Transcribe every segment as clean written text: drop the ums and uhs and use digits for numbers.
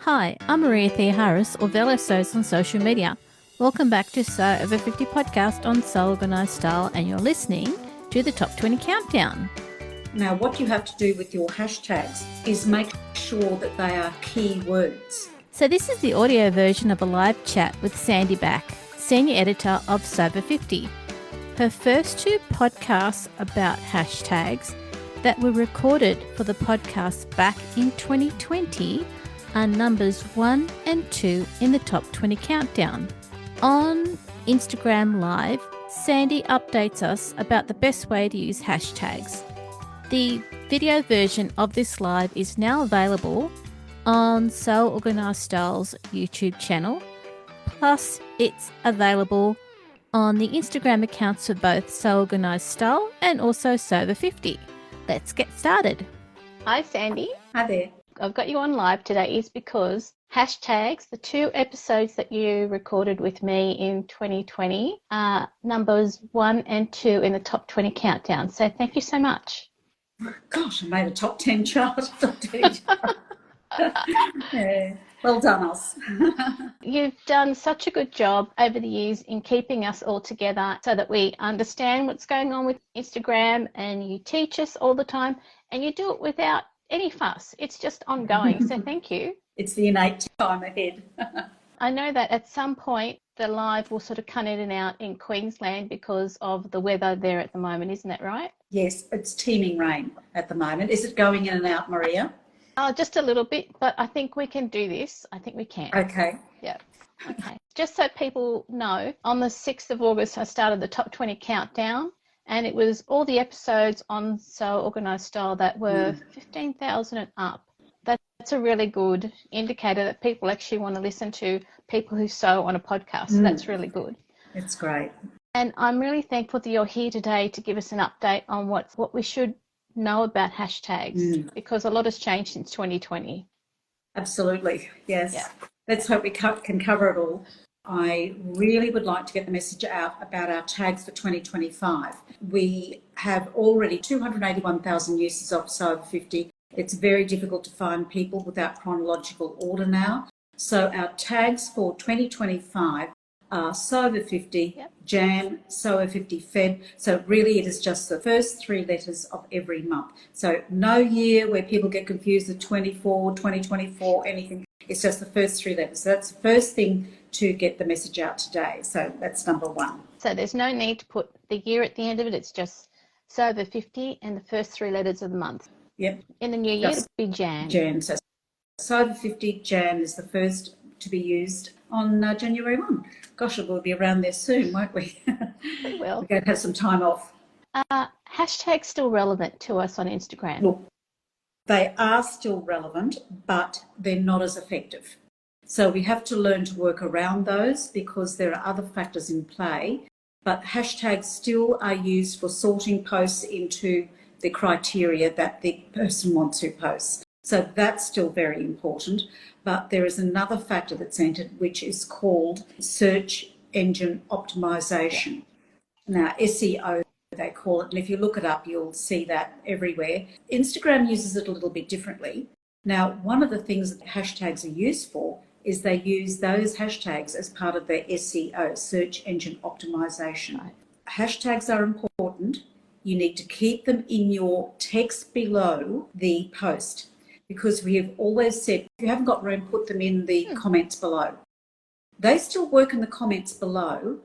Hi, I'm Maria Thea Harris, or Velo Sews on social media. Welcome back to Sew Over 50 podcast on Sew Organised Style, and you're listening to the Top 20 Countdown. Now, what you have to do with your hashtags is make sure that they are key words. So this is the audio version of a live chat with Sandy Back, Senior Editor of Sew Over 50. Her first two podcasts about hashtags that were recorded for the podcast back in 2020 are numbers 1 and 2 in the Top 20 Countdown. On Instagram Live, Sandy updates us about the best way to use hashtags. The video version of this live is now available on Sew Organised Style's YouTube channel, plus it's available on the Instagram accounts for both Sew Organised Style and also Sew Over 50. Let's get started. Hi Sandy. Hi there. I've got you on live today is because hashtags, the two episodes that you recorded with me in 2020, are numbers 1 and 2 in the Top 20 Countdown. So thank you so much. Gosh, I made a top 10 chart. Yeah. Well done, us. You've done such a good job over the years in keeping us all together so that we understand what's going on with Instagram, and you teach us all the time, and you do it without any fuss. It's just ongoing. So thank you. It's the innate time ahead. I know that at some point the live will sort of cut in and out in Queensland because of the weather there at the moment. Isn't that right? Yes, it's teeming rain at the moment. Is it going in and out, Maria? Oh, just a little bit, but I think we can do this. I think we can. Okay. Yeah. Okay. Just so people know, on the 6th of August, I started the Top 20 Countdown, and it was all the episodes on Sew Organised Style that were 15,000 and up. That's a really good indicator that people actually want to listen to people who sew on a podcast. So that's really good. It's great. And I'm really thankful that you're here today to give us an update on what we should know about hashtags, because a lot has changed since 2020. Absolutely, yes. Yeah. Let's hope we can cover it all. I really would like to get the message out about our tags for 2025. We have already 281,000 uses of Sew Over 50. It's very difficult to find people without chronological order now. So our tags for 2025 are Sew Over 50, Jan, Sew Over 50 Feb. So really it is just the first three letters of every month. So no year where people get confused with 24, 2024, anything. It's just the first three letters. So that's the first thing to get the message out today. So that's number 1. So there's no need to put the year at the end of it. It's just Sew Over 50 and the first three letters of the month. Yep. In the new year, it'll be Jan. Jan. So Sew Over 50 Jan is the first to be used on January 1. Gosh, we'll be around there soon, won't we? We will. We're going to have some time off. Hashtags still relevant to us on Instagram? Look, they are still relevant, but they're not as effective. So we have to learn to work around those because there are other factors in play. But hashtags still are used for sorting posts into the criteria that the person wants to post. So that's still very important. But there is another factor that's entered, which is called search engine optimization. Now, SEO, they call it. And if you look it up, you'll see that everywhere. Instagram uses it a little bit differently. Now, one of the things that hashtags are used for is they use those hashtags as part of their SEO, search engine optimization. Right. Hashtags are important. You need to keep them in your text below the post, because we have always said, if you haven't got room, put them in the comments below. They still work in the comments below,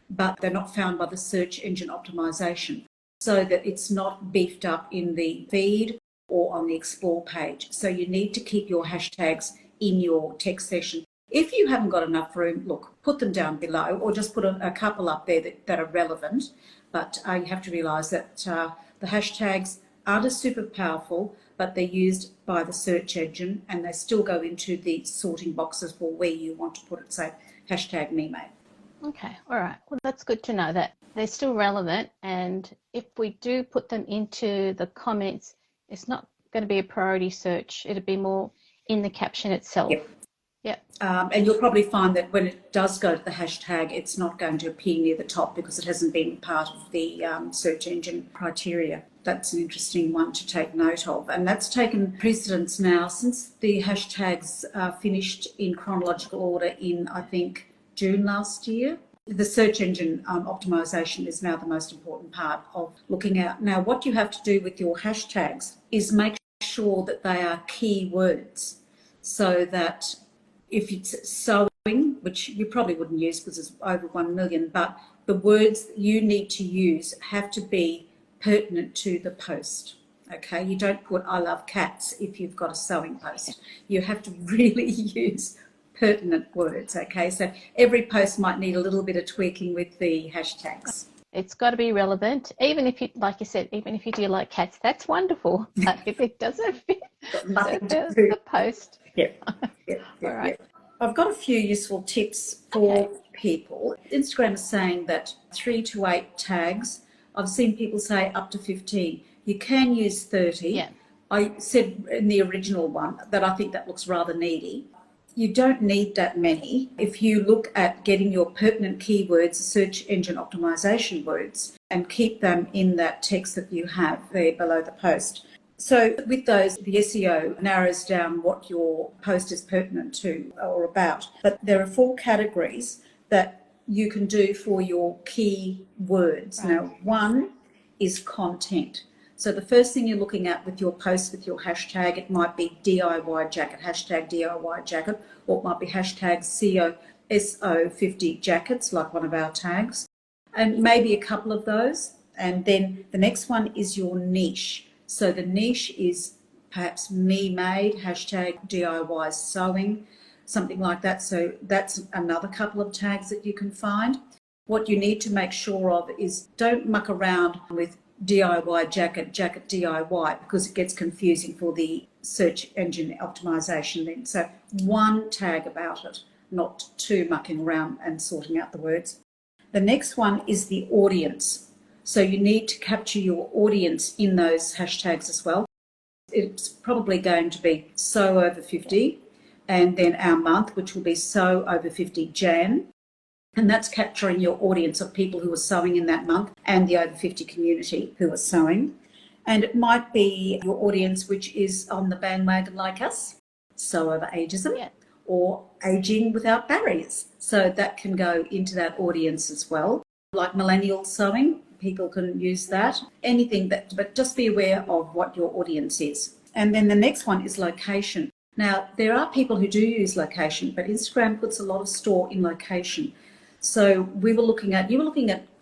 but they're not found by the search engine optimization, so that it's not beefed up in the feed or on the explore page. So you need to keep your hashtags in your text session. If you haven't got enough room, look, put them down below, or just put a couple up there that are relevant. But you have to realise that the hashtags aren't as super powerful, but they're used by the search engine, and they still go into the sorting boxes for where you want to put it. So hashtag me, mate. Okay, all right. Well, that's good to know that they're still relevant, and if we do put them into the comments, it's not going to be a priority search. It'll be more in the caption itself. Yep. Yep. And you'll probably find that when it does go to the hashtag, it's not going to appear near the top because it hasn't been part of the search engine criteria. That's an interesting one to take note of. And that's taken precedence now since the hashtags finished in chronological order in, I think, June last year. The search engine optimization is now the most important part of looking at. Now, what you have to do with your hashtags is make sure that they are key words, so that if it's sewing, which you probably wouldn't use because it's over 1 million, but the words that you need to use have to be pertinent to the post. Okay, you don't put "I love cats" if you've got a sewing post. You have to really use pertinent words. Okay, so every post might need a little bit of tweaking with the hashtags. It's got to be relevant, even if you, like you said, even if you do like cats, that's wonderful. But if it doesn't fit the post, All right. I've got a few useful tips for people. Instagram is saying that 3 to 8 tags. I've seen people say up to 15. You can use 30. Yeah. I said in the original one that I think that looks rather needy. You don't need that many. If you look at getting your pertinent keywords, search engine optimization words, and keep them in that text that you have there below the post. So with those, the SEO narrows down what your post is pertinent to or about. But there are 4 categories that you can do for your key words. Right. Now, one is content. So the first thing you're looking at with your post, with your hashtag, it might be DIY jacket, hashtag DIY jacket, or it might be hashtag SO50 jackets, like one of our tags, and maybe a couple of those. And then the next one is your niche. So the niche is perhaps me made, hashtag DIY sewing, something like that. So that's another couple of tags that you can find. What you need to make sure of is don't muck around with DIY jacket DIY, because it gets confusing for the search engine optimization then. So one tag about it, not 2 mucking around and sorting out the words. The next one is the audience. So you need to capture your audience in those hashtags as well. It's probably going to be sew over 50, and then our month, which will be sew over 50 Jan. And that's capturing your audience of people who are sewing in that month and the over 50 community who are sewing. And it might be your audience which is on the bandwagon like us, sew over ageism, or aging without barriers. So that can go into that audience as well. Like millennial sewing, people can use that. Anything that, but just be aware of what your audience is. And then the next one is location. Now, there are people who do use location, but Instagram puts a lot of store in location. So you were looking at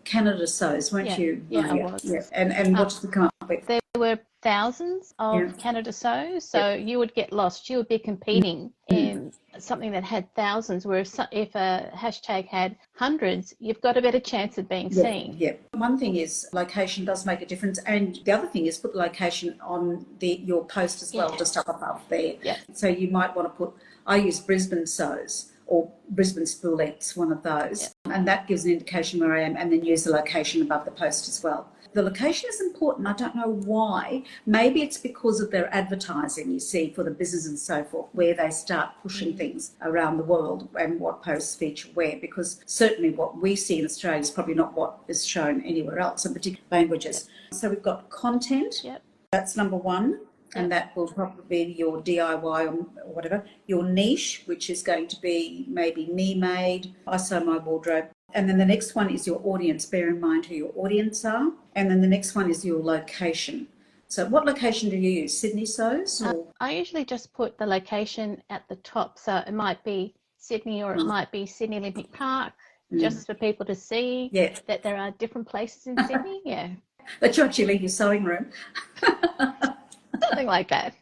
Canada Sews, weren't you? Yeah, I was. Yeah. And what did you come up with? There were thousands of Canada Sews, so you would get lost. You would be competing in something that had thousands, where if a hashtag had hundreds, you've got a better chance of being seen. Yeah. One thing is location does make a difference, and the other thing is put the location on your post as well, just up above there. Yeah. So you might want to put, I use Brisbane Sews or Brisbane Spoolettes, one of those, and that gives an indication where I am, and then use the location above the post as well. The location is important. I don't know why. Maybe it's because of their advertising, you see, for the business and so forth, where they start pushing things around the world and what posts feature where, because certainly what we see in Australia is probably not what is shown anywhere else, in particular languages. So we've got content. That's number one. And that will probably be your DIY or whatever. Your niche, which is going to be maybe me made, I sew my wardrobe. And then the next one is your audience. Bear in mind who your audience are. And then the next one is your location. So what location do you use? Sydney Sews? I usually just put the location at the top. So it might be Sydney, or it might be Sydney Olympic Park, just for people to see that there are different places in Sydney. That you actually leave your sewing room. Something like that.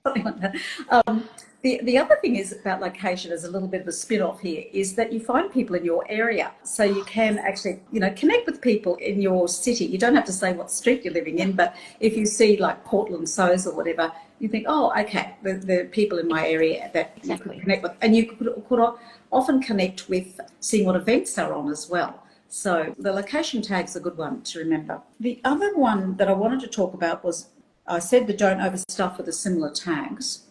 The other thing is about location, is a little bit of a spin-off here, is that you find people in your area. So you can actually, connect with people in your city. You don't have to say what street you're living in, but if you see like Portland Sews or whatever, you think, oh, okay, the people in my area that you could connect with. And you could often connect with seeing what events are on as well. So the location tag's a good one to remember. The other one that I wanted to talk about was, I said the don't overstuff with the similar tags,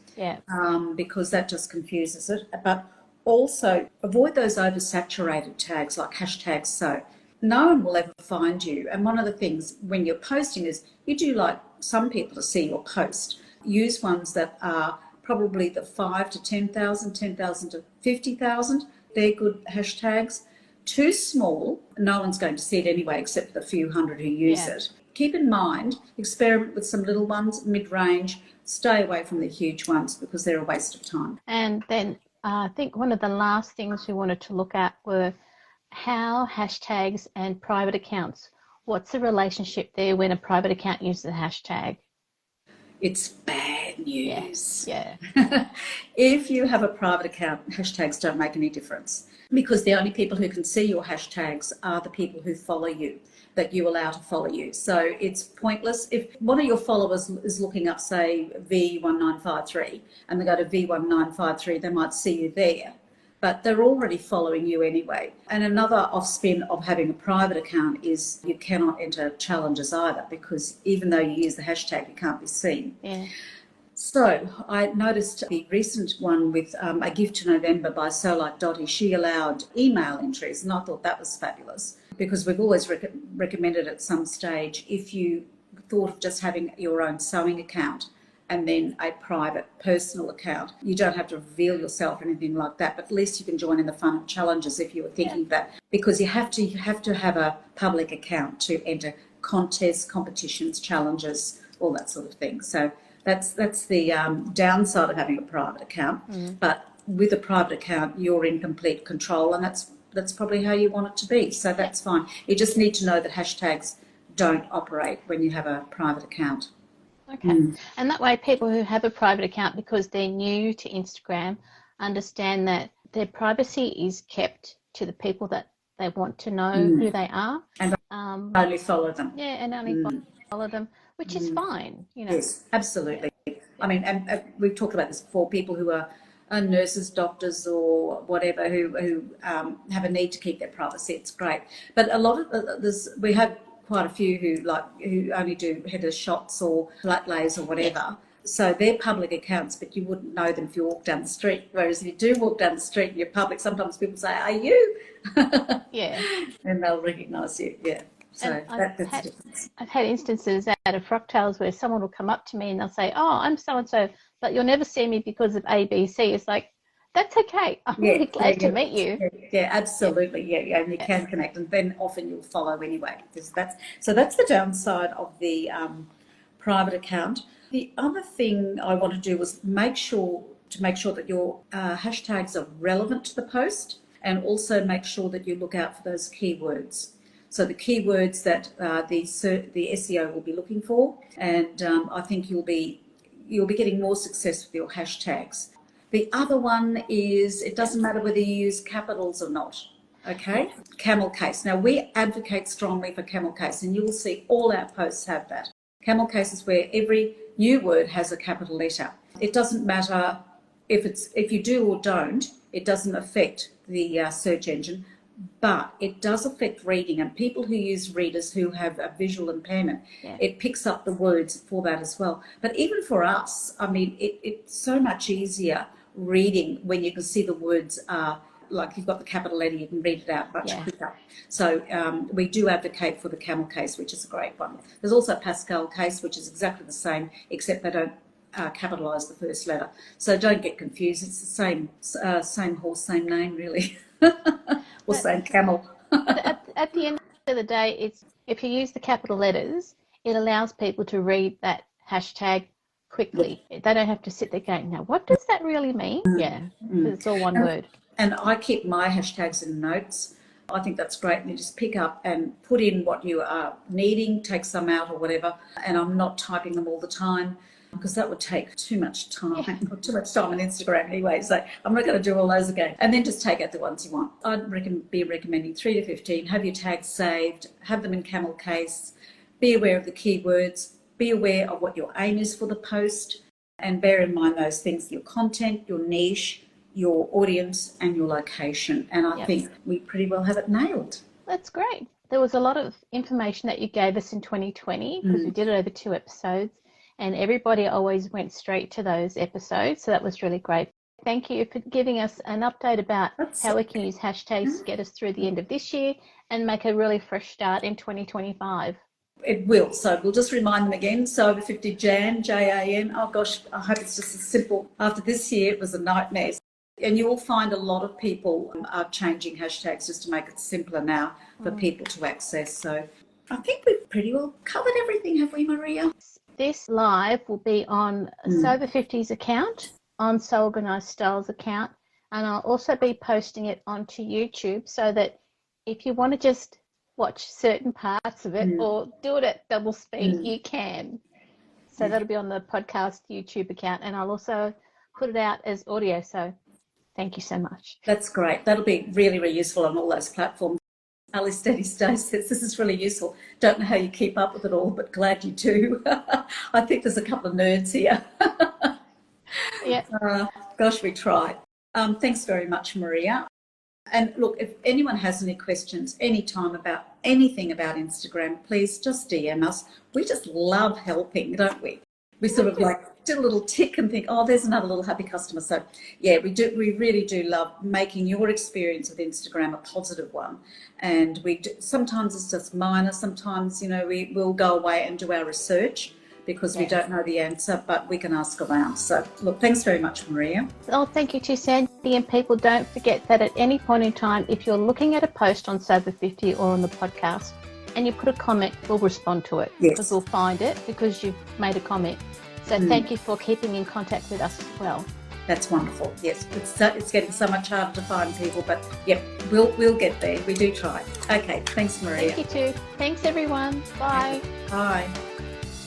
because that just confuses it. But Also, avoid those oversaturated tags like hashtag so. No one will ever find you. And one of the things when you're posting is you do like some people to see your post. Use ones that are probably the 5 to 10,000, 10,000 to 50,000. They're good hashtags. Too small, no one's going to see it anyway except the few hundred who use it. Keep in mind, experiment with some little ones, mid-range. Stay away from the huge ones because they're a waste of time. And then I think one of the last things we wanted to look at were how hashtags and private accounts, what's the relationship there when a private account uses a hashtag? It's bad news. Yeah. If you have a private account, hashtags don't make any difference because the only people who can see your hashtags are the people who follow you, that you allow to follow you. So it's pointless. If one of your followers is looking up, say, V1953, and they go to V1953, they might see you there, but they're already following you anyway. And another off-spin of having a private account is you cannot enter challenges either because even though you use the hashtag, you can't be seen. Yeah. So I noticed the recent one with A Gift to November by So Like Dottie. She allowed email entries, and I thought that was fabulous because we've always recommended at some stage if you thought of just having your own sewing account and then a private personal account. You don't have to reveal yourself or anything like that, but at least you can join in the fun of challenges if you were thinking that, because you have to have a public account to enter contests, competitions, challenges, all that sort of thing. So that's the downside of having a private account. But with a private account, you're in complete control, and that's probably how you want it to be. So that's fine. You just need to know that hashtags don't operate when you have a private account. Okay. And that way people who have a private account because they're new to Instagram understand that their privacy is kept to the people that they want to know who they are. And only follow them. Yeah, and only follow them, which is fine, you know. Yes, absolutely. I mean, and we've talked about this before, people who are nurses, doctors or whatever who have a need to keep their privacy, it's great. But a lot of we have quite a few who only do header shots or flat lays or whatever. So they're public accounts, but you wouldn't know them if you walk down the street. Whereas if you do walk down the street and you're public, sometimes people say, "Are you?" Yeah. And they'll recognise you. Yeah. So that's the difference. I've had instances out of Frocktails where someone will come up to me and they'll say, "Oh, I'm so and so, but you'll never see me because of ABC." It's like, that's okay. I'm really glad to meet you. Yeah, absolutely. Yeah, and you can connect, and then often you'll follow anyway. So that's the downside of the private account. The other thing I want to do was make sure that your hashtags are relevant to the post, and also make sure that you look out for those keywords. So the keywords that the SEO will be looking for, and I think you'll be getting more success with your hashtags. The other one is it doesn't matter whether you use capitals or not. Okay, camel case. Now we advocate strongly for camel case, and you will see all our posts have that. Camel case is where every new word has a capital letter. It doesn't matter if you do or don't. It doesn't affect the search engine. But it does affect reading, and people who use readers who have a visual impairment, it picks up the words for that as well. But even for us, I mean, it's so much easier reading when you can see the words like you've got the capital letter, you can read it out much quicker. So we do advocate for the camel case, which is a great one. There's also Pascal case, which is exactly the same, except they don't capitalise the first letter. So don't get confused. It's the same horse, same name, really. Or same camel. at the end of the day, it's if you use the capital letters, it allows people to read that hashtag quickly. They don't have to sit there going, now what does that really mean? Yeah, it's all one word. And I keep my hashtags in notes. I think that's great. And you just pick up and put in what you are needing, take some out or whatever. And I'm not typing them all the time, because that would take too much time, too much time on Instagram anyway. So I'm not going to do all those again. And then just take out the ones you want. I'd be recommending 3 to 15. Have your tags saved, have them in camel case, be aware of the keywords, be aware of what your aim is for the post, and bear in mind those things: your content, your niche, your audience, and your location. And I think we pretty well have it nailed. That's great. There was a lot of information that you gave us in 2020 because we did it over 2 episodes. And everybody always went straight to those episodes. So that was really great. thank you for giving us an update about how we can okay. use hashtags to get us through the end of this year and make a really fresh start in 2025. It will. So we'll just remind them again. So over 50 Jan, Jan. Oh gosh, I hope it's just as simple. After this year, it was a nightmare. And you will find a lot of people are changing hashtags just to make it simpler now for people to access. So I think we've pretty well covered everything, have we, Maria? This live will be on Sober 50's account, on So Organised Styles account, and I'll also be posting it onto YouTube so that if you want to just watch certain parts of it or do it at double speed, you can. So that'll be on the podcast YouTube account, and I'll also put it out as audio. So thank you so much. That's great. That'll be really, really useful on all those platforms. Ali Steady Stay says this is really useful. Don't know how you keep up with it all, but glad you do. I think there's a couple of nerds here. Yeah. Gosh, we try. Thanks very much, Maria. And look, if anyone has any questions anytime about anything about Instagram, please just DM us. We just love helping, don't we? We sort of like do a little tick and think, oh, there's another little happy customer. So yeah, we really do love making your experience with Instagram a positive one. And sometimes it's just minor. Sometimes, we will go away and do our research because we don't know the answer, but we can ask around. So look, thanks very much, Maria. Oh, thank you too, Sandy. And people, don't forget that at any point in time, if you're looking at a post on Sober 50 or on the podcast and you put a comment, we'll respond to it because we'll find it because you've made a comment. So thank you for keeping in contact with us as well. That's wonderful. Yes, it's getting so much harder to find people, but yep, we'll get there. We do try. Okay, thanks, Maria. Thank you too. Thanks, everyone. Bye. Bye.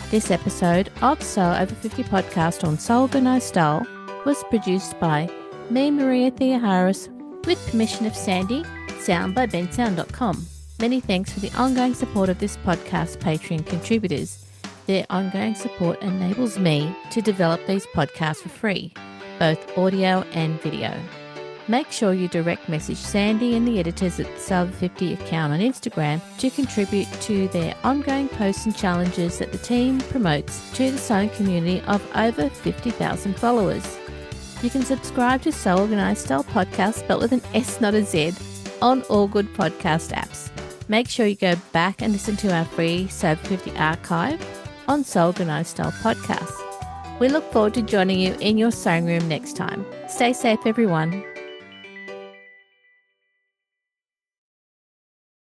This episode of So Over 50 podcast on So Organised Style was produced by me, Maria Theoharis, with permission of Sandy, sound by bensound.com. Many thanks for the ongoing support of this podcast Patreon contributors. Their ongoing support enables me to develop these podcasts for free, both audio and video. Make sure you direct message Sandy and the editors at the Sober 50 account on Instagram to contribute to their ongoing posts and challenges that the team promotes to the sewing community of over 50,000 followers. You can subscribe to So Organised Style podcast, spelled with an S, not a Z, on all good podcast apps. Make sure you go back and listen to our free Sober 50 archive on So Organised Style podcast. We look forward to joining you in your sewing room next time. Stay safe, everyone.